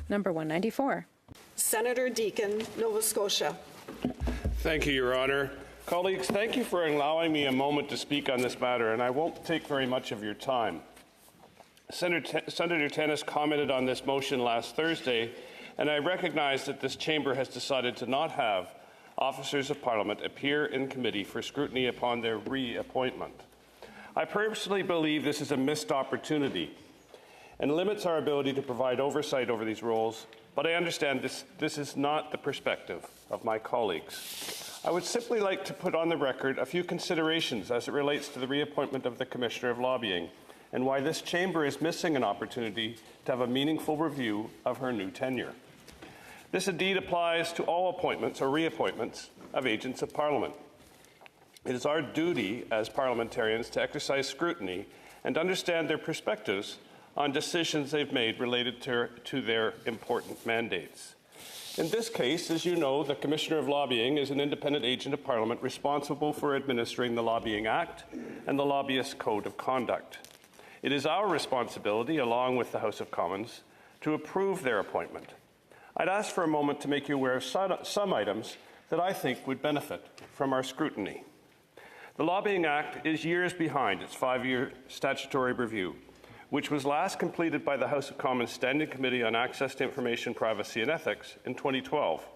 Number 194. Senator Deacon, Nova Scotia. Thank you, Your Honour. Colleagues, thank you for allowing me a moment to speak on this matter, and I won't take very much of your time. Senator Tennis commented on this motion last Thursday, and I recognize that this chamber has decided to not have officers of Parliament appear in committee for scrutiny upon their reappointment. I personally believe this is a missed opportunity and limits our ability to provide oversight over these roles, but I understand this is not the perspective of my colleagues. I would simply like to put on the record a few considerations as it relates to the reappointment of the Commissioner of Lobbying and why this chamber is missing an opportunity to have a meaningful review of her new tenure. This indeed applies to all appointments or reappointments of agents of Parliament. It is our duty as parliamentarians to exercise scrutiny and understand their perspectives on decisions they've made related to their important mandates. In this case, as you know, the Commissioner of Lobbying is an independent agent of Parliament responsible for administering the Lobbying Act and the Lobbyist Code of Conduct. It is our responsibility, along with the House of Commons, to approve their appointment. I'd ask for a moment to make you aware of some items that I think would benefit from our scrutiny. The Lobbying Act is years behind its 5-year statutory review, which was last completed by the House of Commons Standing Committee on Access to Information, Privacy and Ethics in 2012,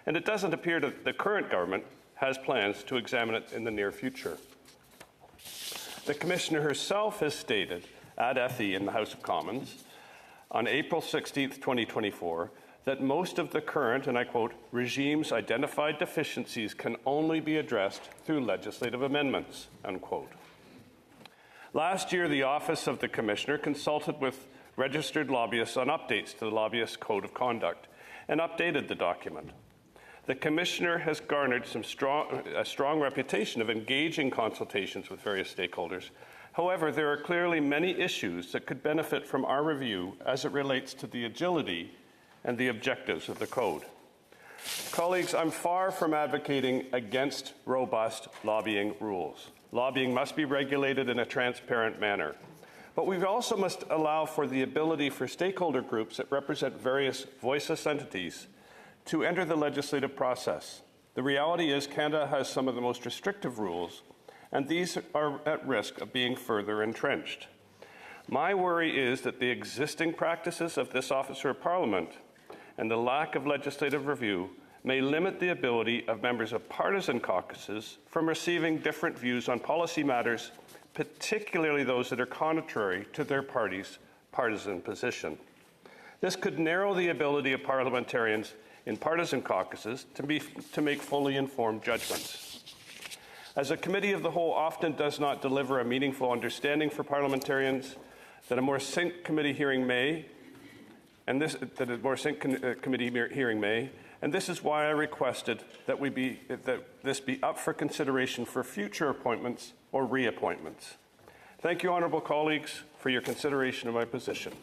and it doesn't appear that the current government has plans to examine it in the near future. The Commissioner herself has stated ad FE in the House of Commons on April 16, 2024, that most of the current, and I quote, regime's identified deficiencies can only be addressed through legislative amendments, unquote. Last year, the Office of the Commissioner consulted with registered lobbyists on updates to the Lobbyist Code of Conduct and updated the document. The Commissioner has garnered a strong reputation of engaging consultations with various stakeholders. However, there are clearly many issues that could benefit from our review as it relates to the agility and the objectives of the Code. Colleagues, I'm far from advocating against robust lobbying rules. Lobbying must be regulated in a transparent manner. But we also must allow for the ability for stakeholder groups that represent various voiceless entities to enter the legislative process. The reality is Canada has some of the most restrictive rules, and these are at risk of being further entrenched. My worry is that the existing practices of this Officer of Parliament and the lack of legislative review may limit the ability of members of partisan caucuses from receiving different views on policy matters, particularly those that are contrary to their party's partisan position. This could narrow the ability of parliamentarians in partisan caucuses to make fully informed judgments. As a committee of the whole often does not deliver a meaningful understanding for parliamentarians, that a more succinct committee hearing may, and this is why I requested that this be up for consideration for future appointments or reappointments. Thank you, honourable colleagues, for your consideration of my position.